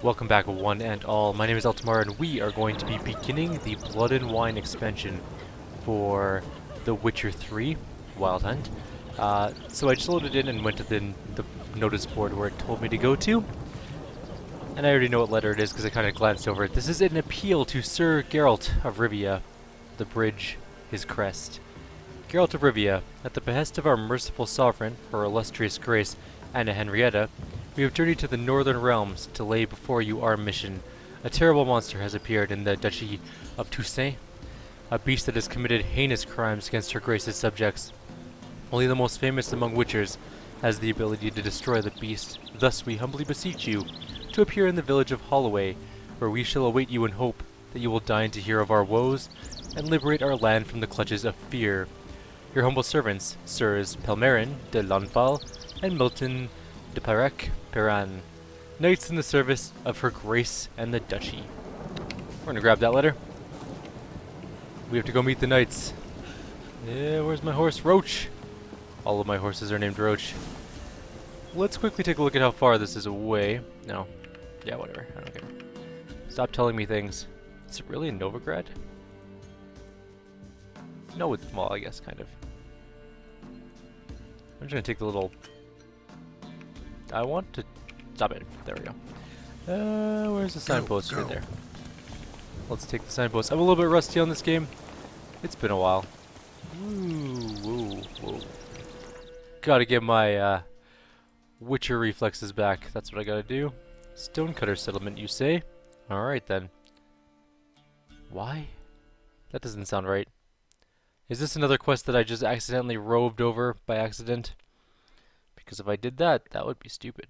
Welcome back, one and all. My name is Eltimar, and we are going to be beginning the Blood and Wine expansion for The Witcher 3 Wild Hunt. So I just loaded in and went to the notice board where it told me to go to. And I already know what letter it is because I kind of glanced over it. This is an appeal to Sir Geralt of Rivia, the bridge, his crest. Geralt of Rivia, at the behest of our merciful sovereign, her illustrious grace, Anna Henrietta, we have journeyed to the northern realms to lay before you our mission. A terrible monster has appeared in the Duchy of TOUSSAINT, a beast that has committed heinous crimes against her grace's subjects. Only the most famous among witchers has the ability to destroy the beast. Thus we humbly beseech you to appear in the village of Holloway, where we shall await you in hope that you will deign to hear of our woes and liberate our land from the clutches of fear. Your humble servants, Sirs Pelmarin de Lonval and Milton de Parec Peran, knights in the service of her grace and the duchy. We're gonna grab that letter. We have to go meet the knights. Yeah, where's my horse? Roach! All of my horses are named Roach. Let's quickly take a look at how far this is away. No. Yeah, whatever. I don't care. Stop telling me things. Is it really in Novigrad? No, well, I guess, kind of. I'm just gonna take the little... I want to... Stop it. There we go. Where's the signpost? Right there. Let's take the signpost. I'm a little bit rusty on this game. It's been a while. Whoa. Gotta get my, Witcher reflexes back. That's what I gotta do. Stonecutter settlement, you say? Alright, then. Why? That doesn't sound right. Is this another quest that I just accidentally roved over by accident? Because if I did that, that would be stupid.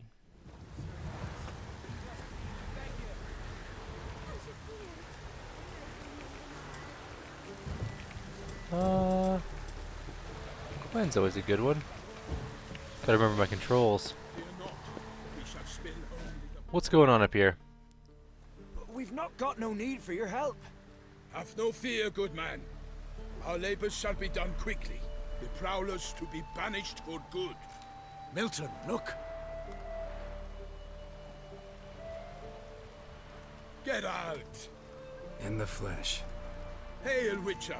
Quinn's always a good one. Gotta remember my controls. What's going on up here? We've not got no need for your help. Have no fear, good man. Our labors shall be done quickly. The prowlers to be banished for good. Milton, look. Get out! In the flesh. Hail, Witcher!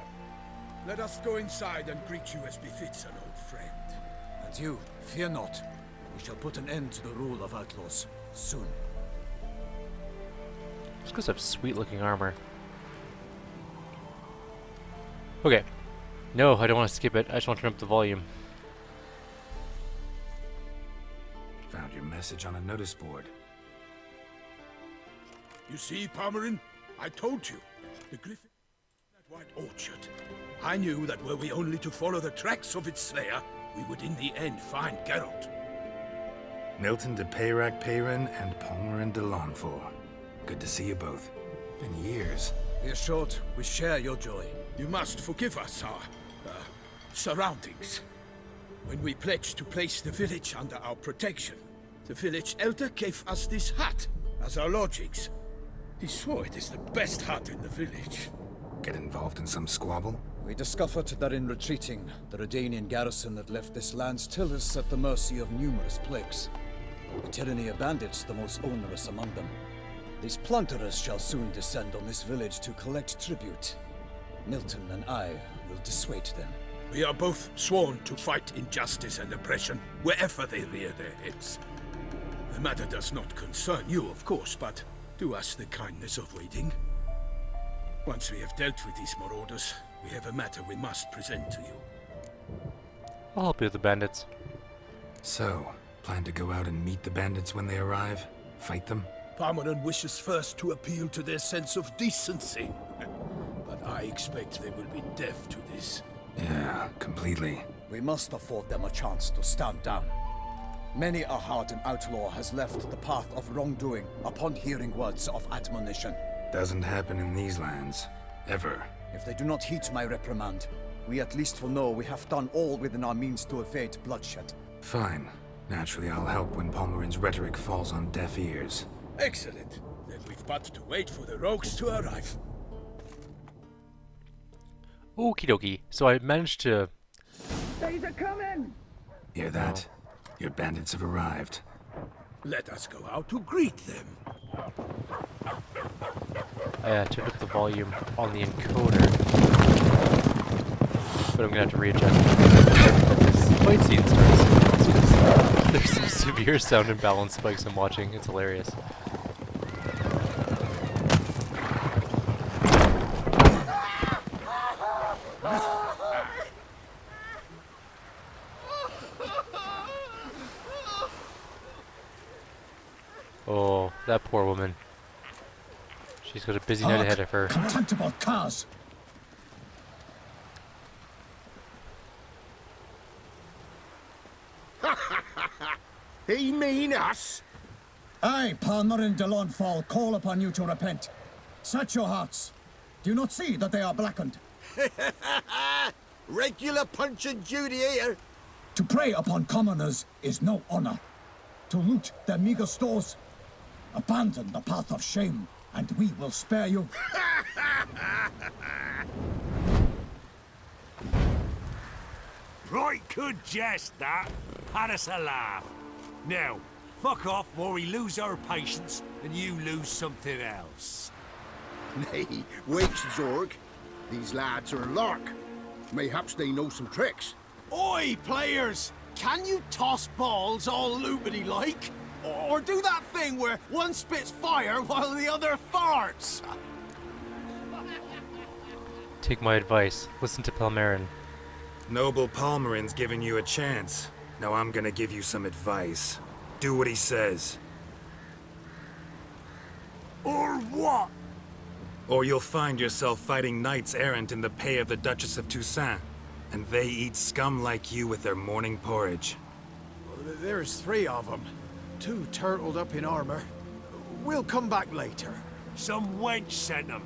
Let us go inside and greet you as befits an old friend. And you, fear not. We shall put an end to the rule of outlaws soon. This guys have sweet looking armor. Okay. No, I don't want to skip it. I just want to turn up the volume. Found your message on a notice board. You see, Palmerin? I told you. The griffin... that white orchard. I knew that were we only to follow the tracks of its slayer, we would in the end find Geralt. Milton de Peyrac Peyran and Palmerin de Lonfor. Good to see you both. Been years. Be assured, we share your joy. You must forgive us our... surroundings. When we pledged to place the village under our protection, the village elder gave us this hut as our lodgings. He swore it is the best hut in the village. Get involved in some squabble? We discovered that in retreating, the Redanian garrison that left this land still is at the mercy of numerous plagues. The tyranny of bandits the most onerous among them. These plunderers shall soon descend on this village to collect tribute. Milton and I will dissuade them. We are both sworn to fight injustice and oppression wherever they rear their heads. The matter does not concern you, of course, but do us the kindness of waiting. Once we have dealt with these marauders, we have a matter we must present to you. I'll help you with the bandits. So, plan to go out and meet the bandits when they arrive? Fight them? Palmerin wishes first to appeal to their sense of decency. But I expect they will be deaf to this. Yeah, completely. We must afford them a chance to stand down. Many a hardened outlaw has left the path of wrongdoing upon hearing words of admonition. Doesn't happen in these lands. Ever. If they do not heed my reprimand, we at least will know we have done all within our means to evade bloodshed. Fine. Naturally, I'll help when Palmerin's rhetoric falls on deaf ears. Excellent. Then we've but to wait for the rogues to arrive. Okie dokie. So I managed to... They's a coming! Hear that? Your bandits have arrived. Let us go out to greet them. I turned up the volume on the encoder, but I'm gonna have to readjust when this fight scene starts. Because there's some severe sound imbalance spikes I'm watching. It's hilarious. Oh, that poor woman. She's got a busy night ahead of her. Contemptible curs! He mean us? I, Palmer and de Launfal, call upon you to repent. Set your hearts. Do you not see that they are blackened? Regular punch and duty here. To prey upon commoners is no honor. To loot their meager stores, abandon the path of shame, and we will spare you. Right good jest, that. Had us a laugh. Now, fuck off or we lose our patience and you lose something else. Nay, wait, Zorg. These lads are lark. Mayhaps they know some tricks. Oi, players! Can you toss balls all loopity-like? Or do that thing where one spits fire while the other farts? Take my advice. Listen to Palmerin. Noble Palmerin's giving you a chance. Now I'm gonna give you some advice. Do what he says. Or what? Or you'll find yourself fighting knights errant in the pay of the Duchess of Toussaint. And they eat scum like you with their morning porridge. There's 3 of them. 2 turtled up in armor. We'll come back later. Some wench sent them.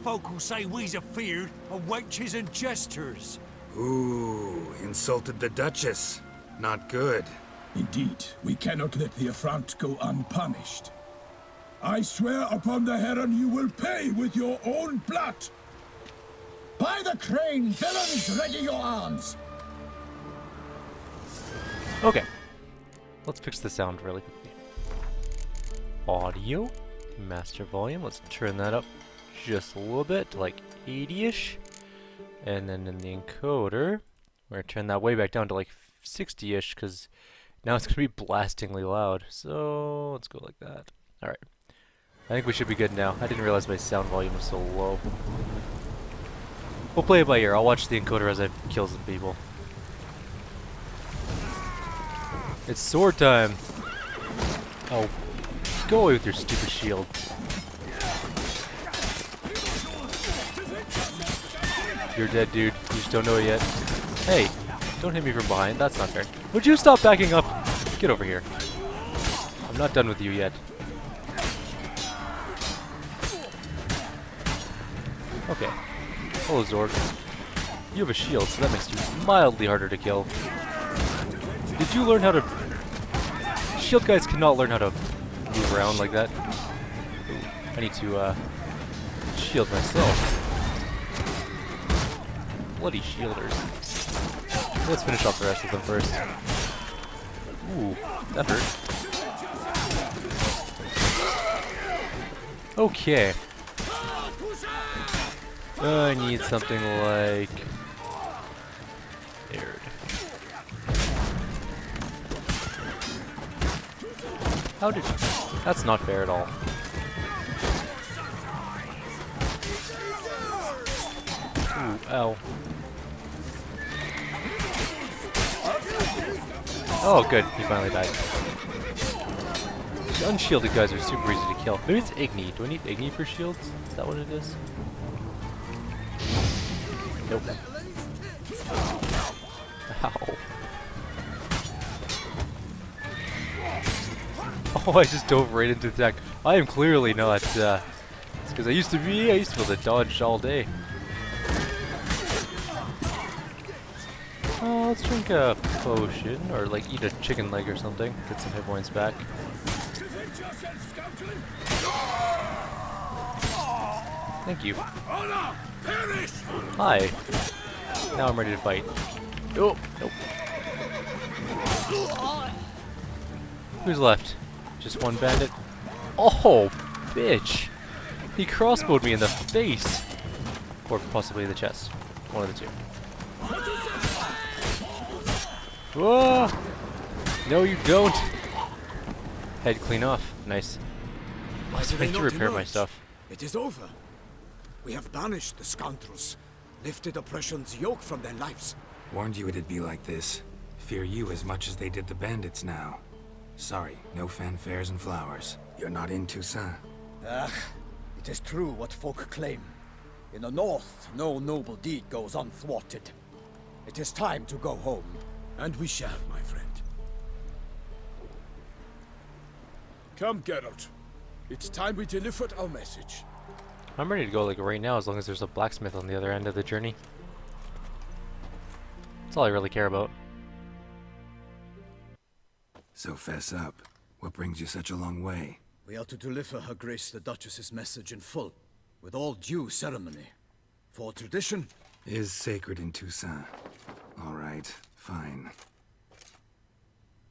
Folk will say we's afeard of wenches and jesters. Ooh, insulted the Duchess. Not good. Indeed, we cannot let the affront go unpunished. I swear upon the Heron you will pay with your own blood! By the crane, villains, ready your arms! Okay. Let's fix the sound really quickly. Audio. Master volume. Let's turn that up just a little bit, to like 80-ish. And then in the encoder, we're going to turn that way back down to like 60-ish, because now it's going to be blastingly loud. So let's go like that. Alright. I think we should be good now. I didn't realize my sound volume was so low. We'll play it by ear. I'll watch the encoder as I kill some people. It's sword time! Oh, go away with your stupid shield. You're dead, dude. You just don't know it yet. Hey, don't hit me from behind. That's not fair. Would you stop backing up? Get over here. I'm not done with you yet. Okay. Hello, Zorg. You have a shield, so that makes you mildly harder to kill. Did you learn how to... Shield guys cannot learn how to move around like that. Ooh, I need to, shield myself. Bloody shielders. Let's finish off the rest of them first. Ooh, that hurt. Okay. I need something like... Aired. How did... That's not fair at all. Ooh, ow. Oh, good. He finally died. The unshielded guys are super easy to kill. Maybe it's Igni. Do I need Igni for shields? Is that what it is? Nope. Ow. Oh, I just dove right into the attack. I am clearly not, it's because I used to be able to dodge all day. Let's drink a potion, or like eat a chicken leg or something. Get some hit points back. Thank you. Hi. Now I'm ready to fight. Oh, nope. Who's left? Just one bandit? Oh, bitch! He crossbowed me in the face! Or possibly the chest. One of the two. Whoa! No, you don't! Head clean off. Nice. Why do I they need to not repair my emerge? stuff. It is over. We have banished the scoundrels, lifted oppression's yoke from their lives. Warned you it'd be like this. Fear you as much as they did the bandits now. Sorry, no fanfares and flowers. You're not in Toussaint. Ah, it is true what folk claim. In the north, no noble deed goes unthwarted. It is time to go home. And we shall, my friend. Come, Geralt. It's time we delivered our message. I'm ready to go like right now as long as there's a blacksmith on the other end of the journey. That's all I really care about. So fess up. What brings you such a long way? We are to deliver Her Grace the Duchess's message in full, with all due ceremony. For tradition, Is sacred in Toussaint. All right, fine.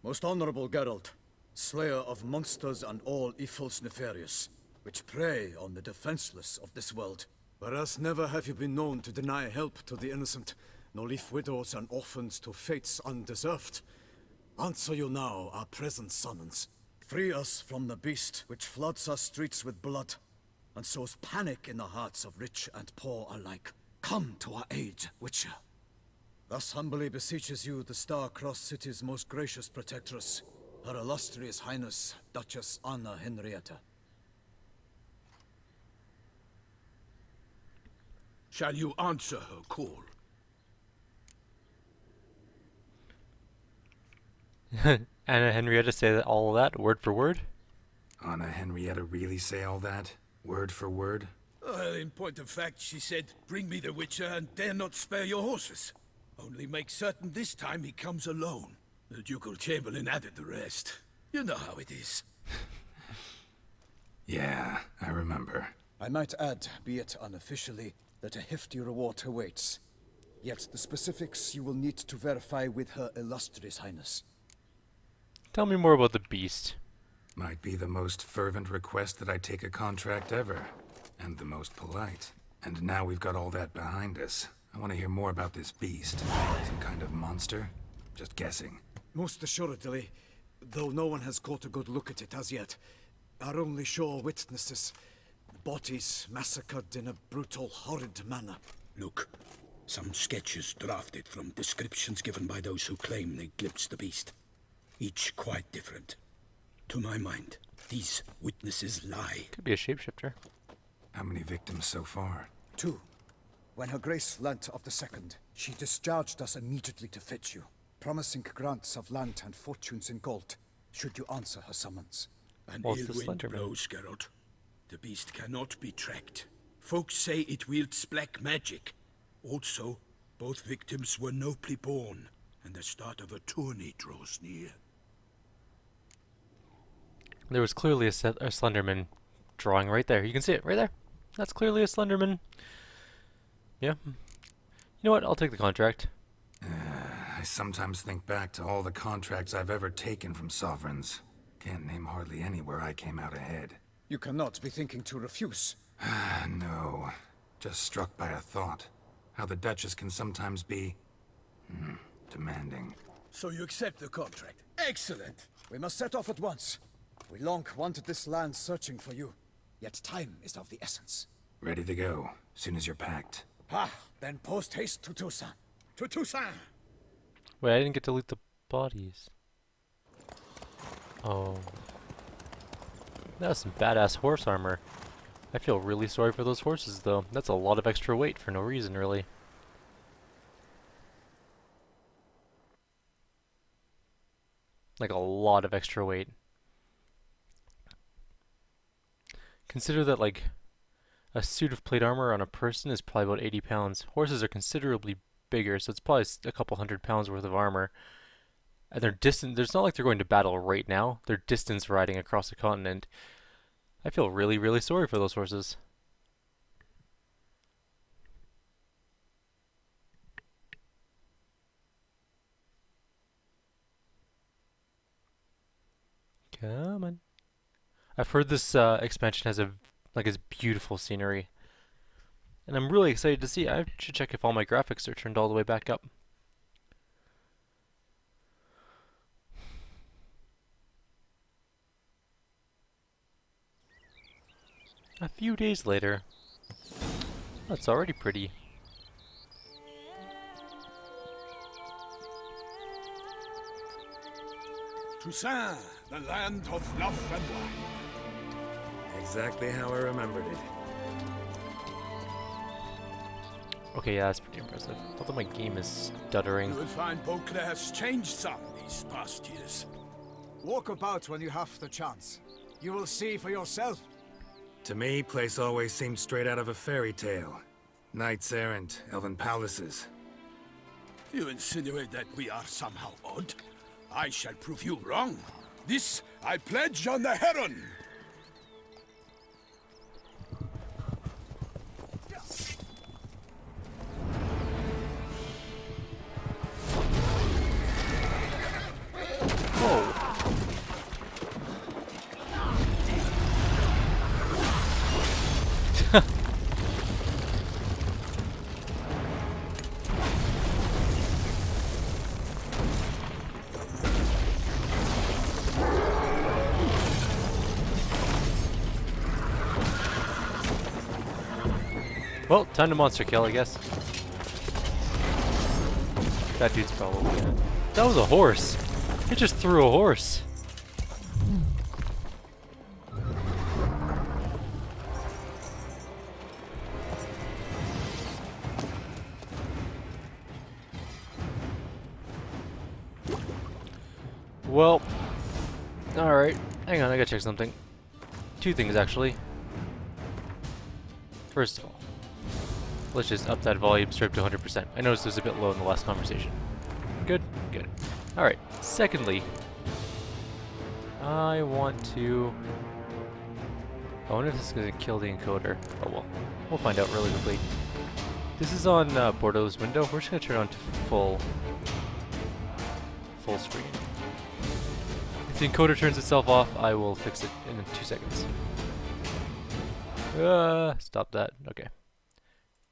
most honorable Geralt, slayer of monsters and all evils nefarious, which prey on the defenseless of this world. Whereas never have you been known to deny help to the innocent, nor leave widows and orphans to fates undeserved. Answer you now our present summons. Free us from the beast which floods our streets with blood, and sows panic in the hearts of rich and poor alike. Come to our aid, Witcher. Thus humbly beseeches you the Star-Crossed City's most gracious protectress, Her Illustrious Highness, Duchess Anna Henrietta. Shall you answer her call? Anna Henrietta say that all of that word for word? Anna Henrietta really say all that? Word for word? Well, in point of fact, she said, bring me the Witcher and dare not spare your horses. Only make certain this time he comes alone. The Ducal Chamberlain added the rest. You know how it is. Yeah, I remember. I might add, be it unofficially, that a hefty reward awaits. Yet the specifics you will need to verify with Her Illustrious Highness. Tell me more about the beast. Might be the most fervent request that I take a contract ever. And the most polite. And now we've got all that behind us. I want to hear more about this beast. Some kind of monster? Just guessing. Most assuredly, though no one has caught a good look at it as yet. Our only sure witnesses. Bodies massacred in a brutal, horrid manner. Look, some sketches drafted from descriptions given by those who claim they glimpsed the beast. Each quite different. To my mind, these witnesses lie. Could be a shapeshifter. How many victims so far? 2. When Her Grace learnt of the second, she discharged us immediately to fetch you, promising grants of land and fortunes in gold, should you answer her summons. An What's ill the wind Slenderman? blows, Geralt. The beast cannot be tracked. Folks say it wields black magic. Also, both victims were nobly born, and the start of a tourney draws near. There was clearly a Slenderman drawing right there. You can see it right there. That's clearly a Slenderman. Yeah. You know what? I'll take the contract. I sometimes think back to all the contracts I've ever taken from sovereigns. Can't name hardly any where I came out ahead. You cannot be thinking to refuse. No. Just struck by a thought. How the Duchess can sometimes be... demanding. So you accept the contract. Excellent! We must set off at once. We long wanted this land searching for you, yet time is of the essence. Ready to go, soon as you're packed. Ah, then post haste to Toussaint. To Toussaint! Wait, I didn't get to loot the bodies. Oh. That was some badass horse armor. I feel really sorry for those horses, though. That's a lot of extra weight for no reason, really. Like a lot of extra weight. Consider that, like, a suit of plate armor on a person is probably about 80 pounds. Horses are considerably bigger, so it's probably a couple 100 pounds worth of armor. And they're distant. There's not like they're going to battle right now. They're distance riding across the continent. I feel really, really sorry for those horses. Come on. I've heard this expansion has this beautiful scenery, and I'm really excited to see. I should check if all my graphics are turned all the way back up. A few days later. That's already pretty. Toussaint, the land of love and wine. Exactly how I remembered it. Okay, yeah, that's pretty impressive. Although my game is stuttering. You will find Beauclair has changed some these past years. Walk about when you have the chance. You will see for yourself. To me, place always seemed straight out of a fairy tale. Knights errant, elven palaces. You insinuate that we are somehow odd? I shall prove you wrong. This I pledge on the Heron. Well, time to monster kill, I guess. That dude's probably dead. That was a horse. He just threw a horse. Well, alright. Hang on, I gotta check something. Two things, actually. First of all, let's just up that volume straight up to 100%. I noticed it was a bit low in the last conversation. Good? Good. Alright, secondly, I want to... I wonder if this is going to kill the encoder. Oh well, we'll find out really quickly. This is on Bordeaux's window. We're just going to turn it on to full screen. If the encoder turns itself off, I will fix it in 2 seconds. Stop that. Okay.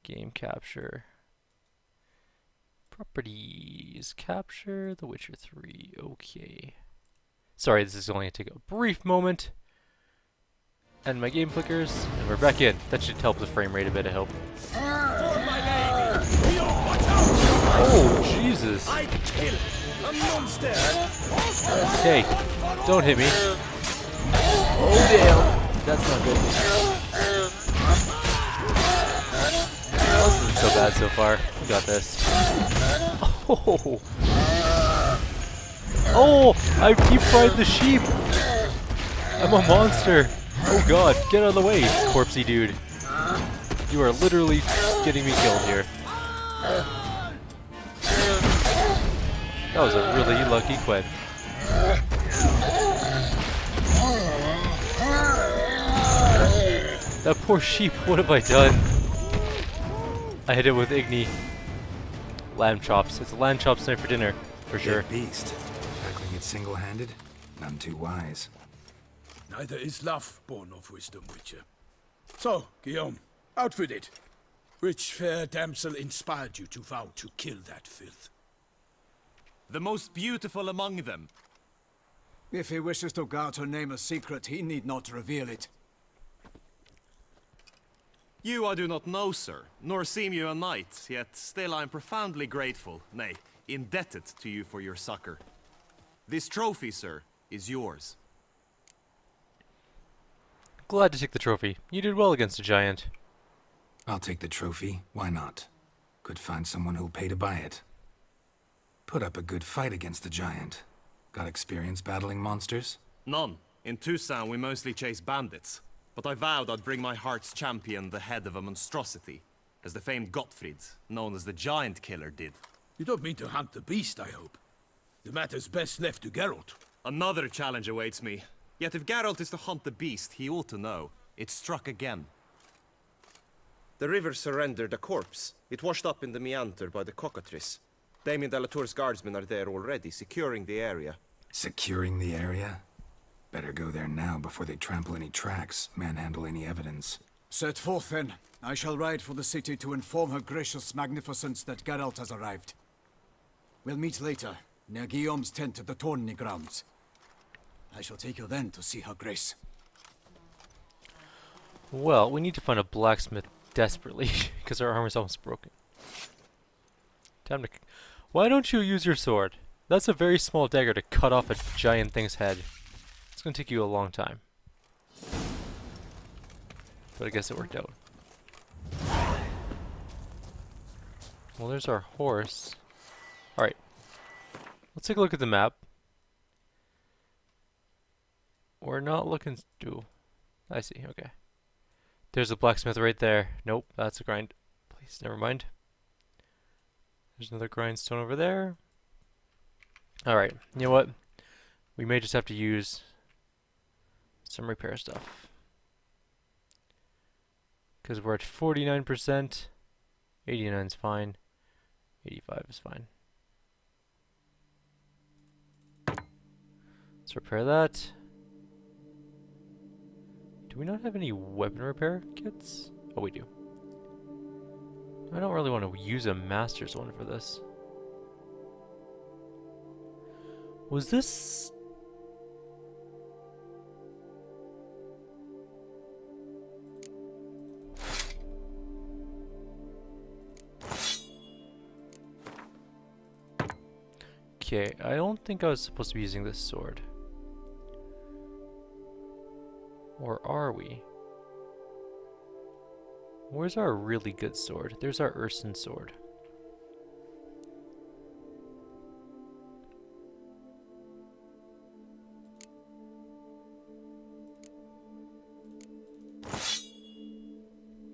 Game capture. Properties. Capture The Witcher 3. Okay. Sorry, this is only going to take a brief moment. And my game flickers, and we're back in. That should help the frame rate a bit, I hope. Oh, Jesus. I kill a monster. Hey, don't hit me. Oh, damn. That's not good. This isn't so bad so far. We got this. Oh! Oh! I deep fried the sheep! I'm a monster! Oh god, get out of the way, corpsey dude. You are literally getting me killed here. That was a really lucky quid. That poor sheep, what have I done? I hit it with Igni. Lamb chops. It's a lamb chops night for dinner, for sure. Dead beast. Tackling it single-handed? None too wise. Neither is love born of wisdom, Witcher. So, Guillaume, out with it. Which fair damsel inspired you to vow to kill that filth? The most beautiful among them. If he wishes to guard her name a secret, he need not reveal it. You I do not know, sir, nor seem you a knight, yet still I am profoundly grateful, nay, indebted to you for your succor. This trophy, sir, is yours. Glad to take the trophy. You did well against a giant. I'll take the trophy. Why not? Could find someone who'll pay to buy it. Put up a good fight against the giant. Got experience battling monsters? None. In Toussaint we mostly chase bandits. But I vowed I'd bring my heart's champion the head of a monstrosity, as the famed Gottfried, known as the Giant Killer, did. You don't mean to hunt the beast, I hope. The matter's best left to Geralt. Another challenge awaits me. Yet if Geralt is to hunt the beast, he ought to know. It struck again. The river surrendered a corpse. It washed up in the meander by the cockatrice. Damien de la Tour's guardsmen are there already, securing the area. Securing the area? Better go there now before they trample any tracks, manhandle any evidence. Set forth then. I shall ride for the city to inform her gracious magnificence that Geralt has arrived. We'll meet later, near Guillaume's tent at the tourney grounds. I shall take you then to see her grace. Well, we need to find a blacksmith desperately, because our armor's almost broken. Time to... Why don't you use your sword? That's a very small dagger to cut off a giant thing's head. It's gonna take you a long time. But I guess it worked out. Well, there's our horse. Alright. Let's take a look at the map. We're not looking... I see, okay. There's a blacksmith right there. Nope, that's a grind. Please, never mind. There's another grindstone over there. Alright, you know what? We may just have to use some repair stuff. Because we're at 49%. 89 is fine. 85 is fine. Let's repair that. Do we not have any weapon repair kits? Oh, we do. I don't really want to use a master's one for this. Was this... Okay, I don't think I was supposed to be using this sword. Or are we? Where's our really good sword? There's our Urson sword.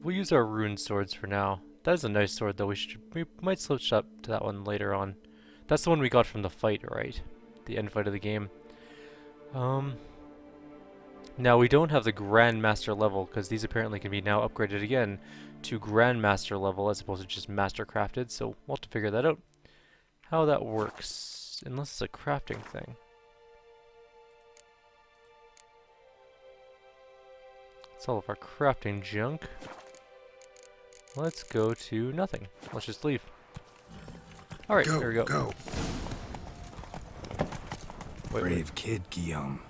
We'll use our rune swords for now. That is a nice sword though. We might switch up to that one later on. That's the one we got from the fight, right? The end fight of the game. Now we don't have the Grandmaster level, because these apparently can be now upgraded again to Grandmaster level as opposed to just Master Crafted, so we'll have to figure that out. How that works, unless it's a crafting thing. That's all of our crafting junk. Let's go to nothing. Let's just leave. Alright, there we go. Go. Wait, Brave kid, Guillaume.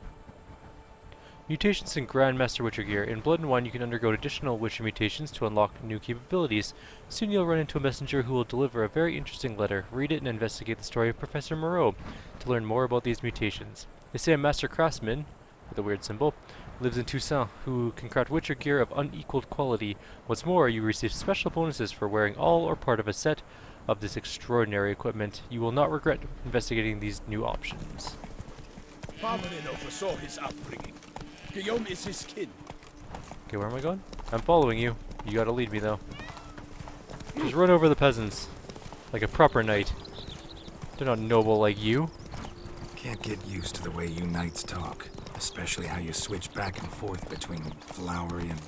Mutations in Grandmaster Witcher gear. In Blood and Wine, you can undergo additional Witcher mutations to unlock new capabilities. Soon you'll run into a messenger who will deliver a very interesting letter. Read it and investigate the story of Professor Moreau to learn more about these mutations. They say a master craftsman, with a weird symbol, lives in Toussaint, who can craft Witcher gear of unequaled quality. What's more, you receive special bonuses for wearing all or part of a set of this extraordinary equipment. You will not regret investigating these new options. Parmanin oversaw his upbringing. Guillaume is his kin. Okay, where am I going? I'm following you. You gotta lead me, though. Just run over the peasants. Like a proper knight. They're not noble like you. Can't get used to the way you knights talk. Especially how you switch back and forth between flowery and,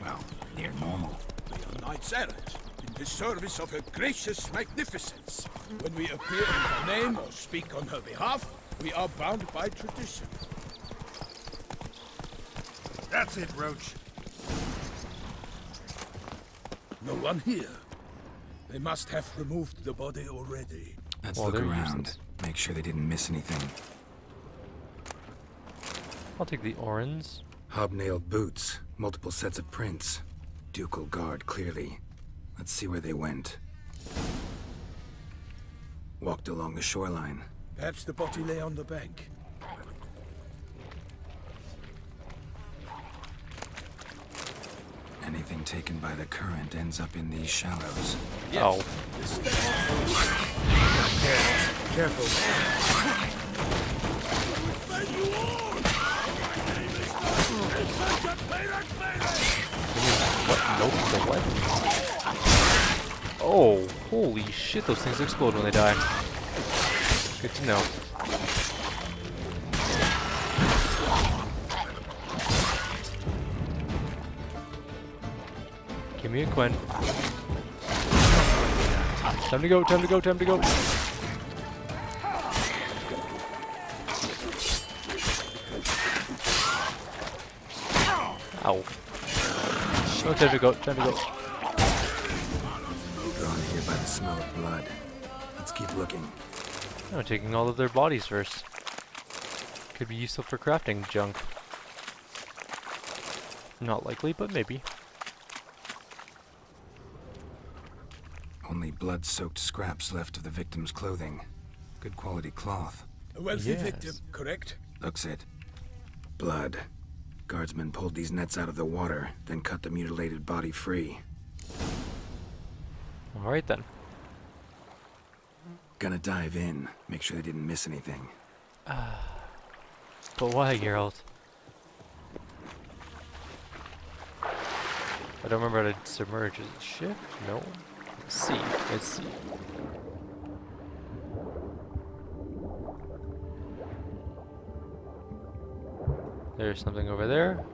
well, near normal. We are knights errant, in the service of her gracious magnificence. When we appear in her name or speak on her behalf, we are bound by tradition. That's it, Roach. No one here. They must have removed the body already. Let's Well, look they're around. useless. Make sure they didn't miss anything. I'll take the orange. Hobnailed boots, multiple sets of prints. Ducal guard, clearly. Let's see where they went. Walked along the shoreline. Perhaps the body lay on the bank. Anything taken by the current ends up in these shallows. Oh. Careful. Nope, the what? Oh, holy shit, those things explode when they die. Good to know. Give me a Quen. Time to go, time to go, time to go. Oh, time to go, time to go. Drawn here by the smell of blood. Let's keep looking. Oh, taking all of their bodies first. Could be useful for crafting junk. Not likely, but maybe. Only blood-soaked scraps left of the victim's clothing. Good quality cloth. A wealthy Yes. victim, correct? Looks it. Blood. Guardsmen pulled these nets out of the water, then cut the mutilated body free. Alright then. Gonna dive in, make sure they didn't miss anything. But why, Geralt? I don't remember how to submerge. Is it ship? No. It's sea. It's sea. There's something over there.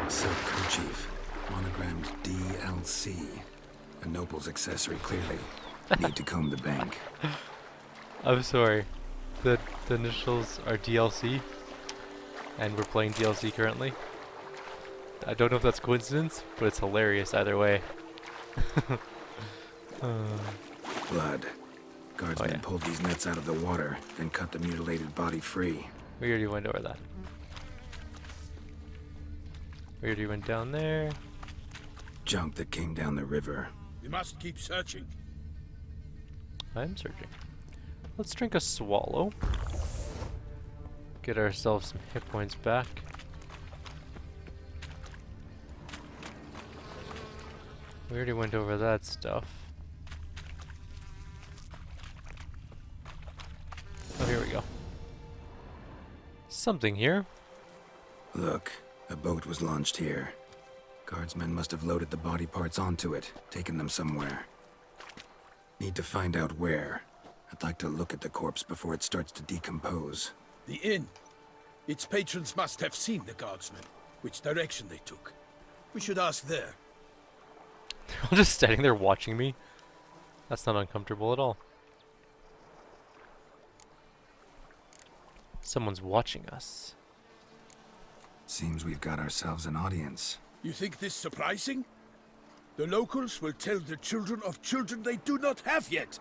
Silk kerchief, monogrammed DLC. A noble's accessory, clearly. Need to comb the bank. I'm sorry. The initials are DLC, and we're playing DLC currently. I don't know if that's coincidence, but it's hilarious either way. Blood. Guardsmen pulled these nets out of the water, then cut the mutilated body free. We already went over that. We already went down there. Junk that came down the river. We must keep searching. I'm searching. Let's drink a swallow. Get ourselves some hit points back. We already went over that stuff. Oh, here we go. Something here. Look, a boat was launched here. Guardsmen must have loaded the body parts onto it, taken them somewhere. Need to find out where. I'd like to look at the corpse before it starts to decompose. The inn. Its patrons must have seen the guardsmen, which direction they took. We should ask there. They're all just standing there watching me. That's not uncomfortable at all. Someone's watching us. Seems we've got ourselves an audience. You think this surprising? The locals will tell the children of children they do not have yet,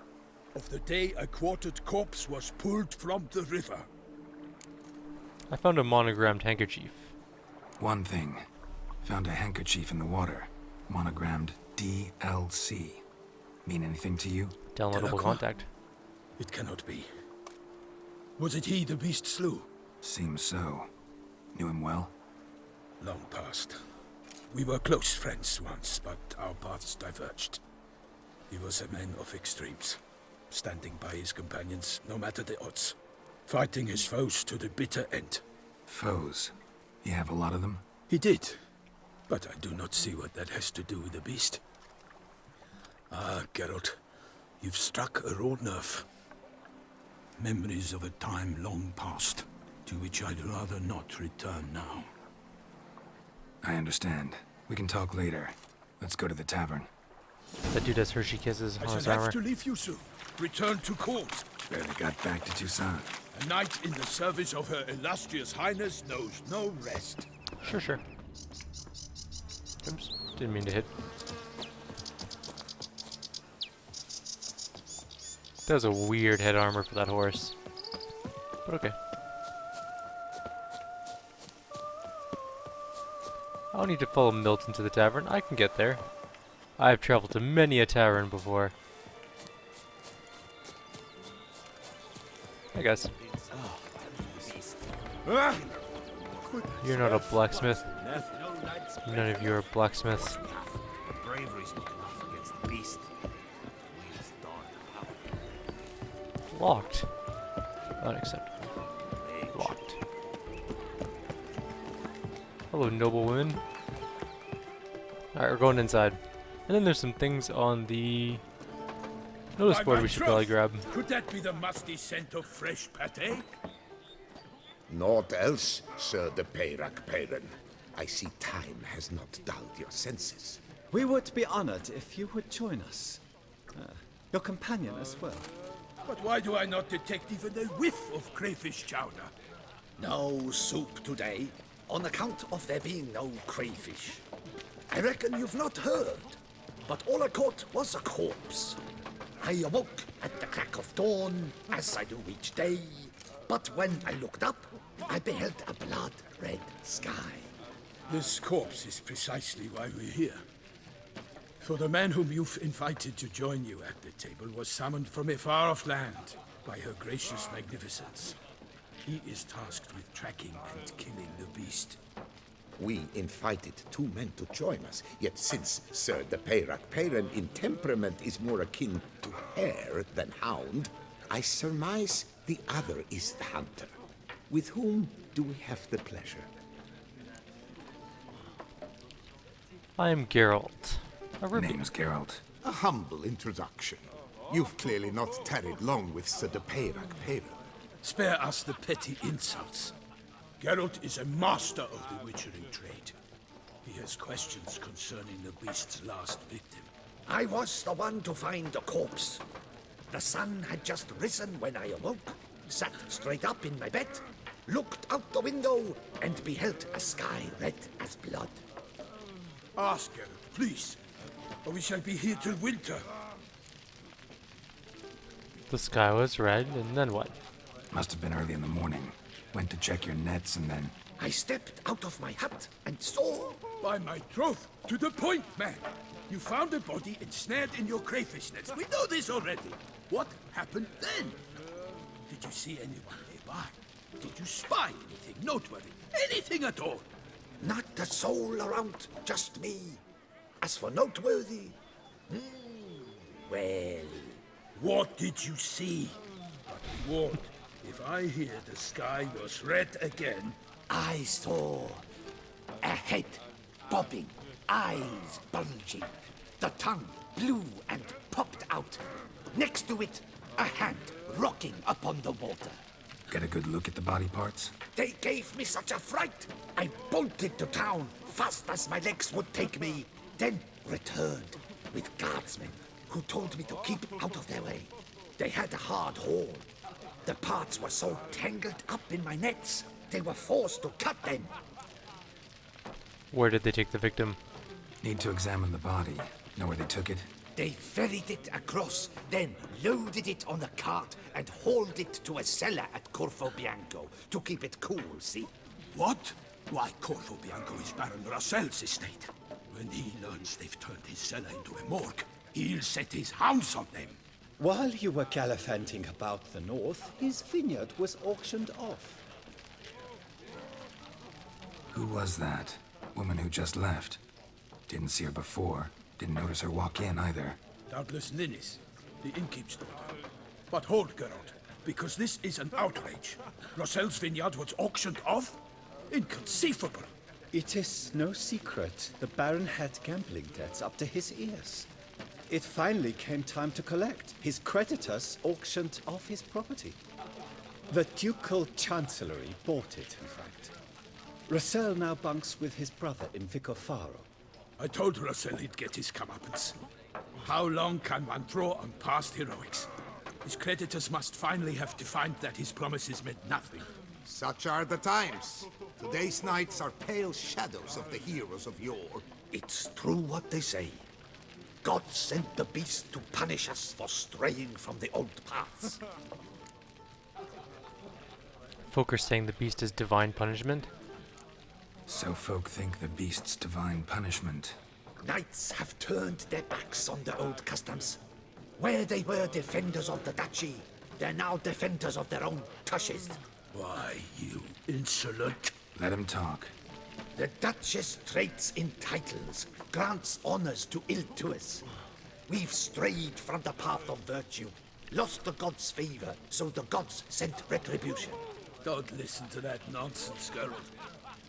of the day a quartered corpse was pulled from the river. I found a monogrammed handkerchief. One thing. Found a handkerchief in the water. Monogrammed DLC. Mean anything to you? Downloadable Delacroix? contact. It cannot be. Was it he the beast slew? Seems so. Knew him well? Long past. We were close friends once, but our paths diverged. He was a man of extremes, standing by his companions no matter the odds, fighting his foes to the bitter end. Foes? You have a lot of them? He did, but I do not see what that has to do with the beast. Ah, Geralt, you've struck a raw nerve. Memories of a time long past, to which I'd rather not return now. I understand. We can talk later. Let's go to the tavern. That dude has Hershey kisses I on his shall armor. have to leave you soon. Return to court. Barely got back to Toussaint. A knight in the service of Her Illustrious Highness knows no rest. Sure, sure. Oops, didn't mean to hit. That was a weird head armor for that horse. But okay. I don't need to follow Milton to the tavern. I can get there. I've traveled to many a tavern before. Hey guys. You're not a blacksmith. None of you are blacksmiths. Bravery's not enough against the beast. We as Dawn have Locked. Unacceptable. Locked. Hello, noble women. Alright, we're going inside. And then there's some things on the notice By board my we should troth, probably grab. Could that be the musty scent of fresh pate? Naught else, Sir de Peyrac Peyren. I see time has not dulled your senses. We would be honored if you would join us. Your companion as well. But why do I not detect even a whiff of crayfish chowder? No soup today, on account of there being no crayfish. I reckon you've not heard, but all I caught was a corpse. I awoke at the crack of dawn, as I do each day, but when I looked up, I beheld a blood-red sky. This corpse is precisely why we're here. For the man whom you've invited to join you at the table was summoned from a far-off land by her gracious magnificence. He is tasked with tracking and killing the beast. We invited 2 men to join us, yet since Sir the Peyrac in temperament is more akin to hare than hound, I surmise the other is the hunter. With whom do we have the pleasure? I am Geralt. A ruffian. Name's Geralt. A humble introduction. You've clearly not tarried long with Sir the Peyrac. Spare us the petty insults. Geralt is a master of the witchering trade. He has questions concerning the beast's last victim. I was the one to find the corpse. The sun had just risen when I awoke, sat straight up in my bed, looked out the window, and beheld a sky red as blood. Ask Geralt, please, or we shall be here till winter. The sky was red, and then what? Must have been early in the morning. Went to check your nets and then... I stepped out of my hut and saw... By my troth, to the point, man. You found a body ensnared in your crayfish nets. We know this already. What happened then? Did you see anyone nearby? Did you spy anything noteworthy? Anything at all? Not a soul around, just me. As for noteworthy... well... What did you see? But be warned, if I hear the sky was red again... I saw a head bobbing, eyes bulging, the tongue blue and popped out. Next to it, a hand rocking upon the water. Get a good look at the body parts? They gave me such a fright. I bolted to town fast as my legs would take me, then returned with guardsmen who told me to keep out of their way. They had a hard haul. The parts were so tangled up in my nets, they were forced to cut them. Where did they take the victim? Need to examine the body. Know where they took it? They ferried it across, then loaded it on a cart and hauled it to a cellar at Corvo Bianco to keep it cool, see? What? Why, Corvo Bianco is Baron Russell's estate. When he learns they've turned his cellar into a morgue, he'll set his hounds on them. While you were gallivanting about the north, his vineyard was auctioned off. Who was that? Woman who just left. Didn't see her before. Didn't notice her walk in either. Doubtless Ninnis, the innkeep's daughter. But hold, Geralt, because this is an outrage. Russell's vineyard was auctioned off? Inconceivable. It is no secret the Baron had gambling debts up to his ears. It finally came time to collect. His creditors auctioned off his property. The Ducal Chancellery bought it, in fact. Russell now bunks with his brother in Vicofaro. I told Russell he'd get his comeuppance. How long can one draw on past heroics? His creditors must finally have defined that his promises meant nothing. Such are the times. Today's knights are pale shadows of the heroes of yore. It's true what they say. God sent the beast to punish us for straying from the old paths. Folk are saying the beast is divine punishment. So folk think the beast's divine punishment. Knights have turned their backs on the old customs. Where they were defenders of the duchy, they're now defenders of their own tushes. Why, you insolent... Let him talk. The Duchess trades in titles, grants honors to ill-doers. We've strayed from the path of virtue, lost the gods' favor, so the gods sent retribution. Don't listen to that nonsense, Geralt.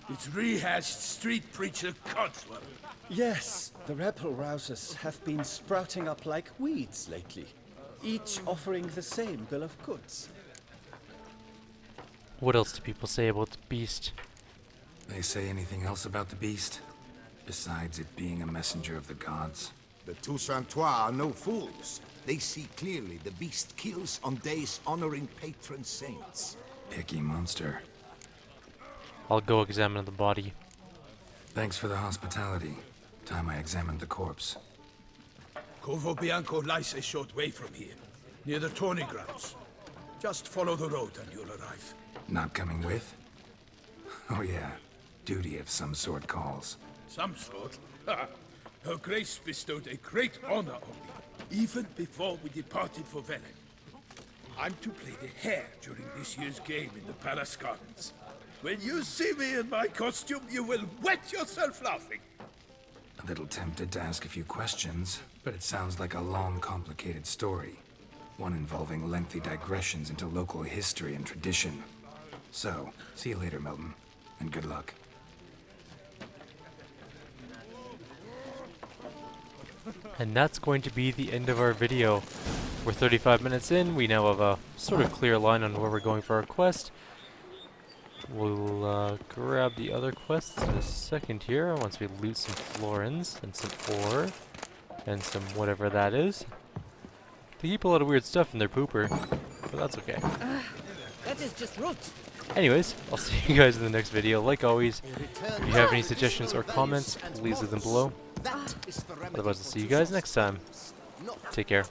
It's rehashed street preacher Codswell. Yes, the rebel rousers have been sprouting up like weeds lately, each offering the same bill of goods. What else do people say about the beast? They say anything else about the beast? Besides it being a messenger of the gods? The TOUSSAINT are no fools. They see clearly the beast kills on days honoring patron saints. Picky monster. I'll go examine the body. Thanks for the hospitality. Time I examined the corpse. Corvo Bianco lies a short way from here, near the tourney grounds. Just follow the road and you'll arrive. Not coming with? Oh yeah, duty of some sort calls. Some sort? Her Grace bestowed a great honor on me, even before we departed for Velen. I'm to play the hare during this year's game in the Palace Gardens. When you see me in my costume, you will wet yourself laughing. A little tempted to ask a few questions, but it sounds like a long, complicated story. One involving lengthy digressions into local history and tradition. So, see you later, Milton, and good luck. And that's going to be the end of our video. We're 35 minutes in, we now have a sort of clear line on where we're going for our quest. We'll grab the other quests in a second here, once we loot some florins, and some ore, and some whatever that is. They keep a lot of weird stuff in their pooper, but that's okay. That is just root. Anyways, I'll see you guys in the next video. Like always, if you have any suggestions or comments, please leave them below. Otherwise, I'll see you guys next time. Take care.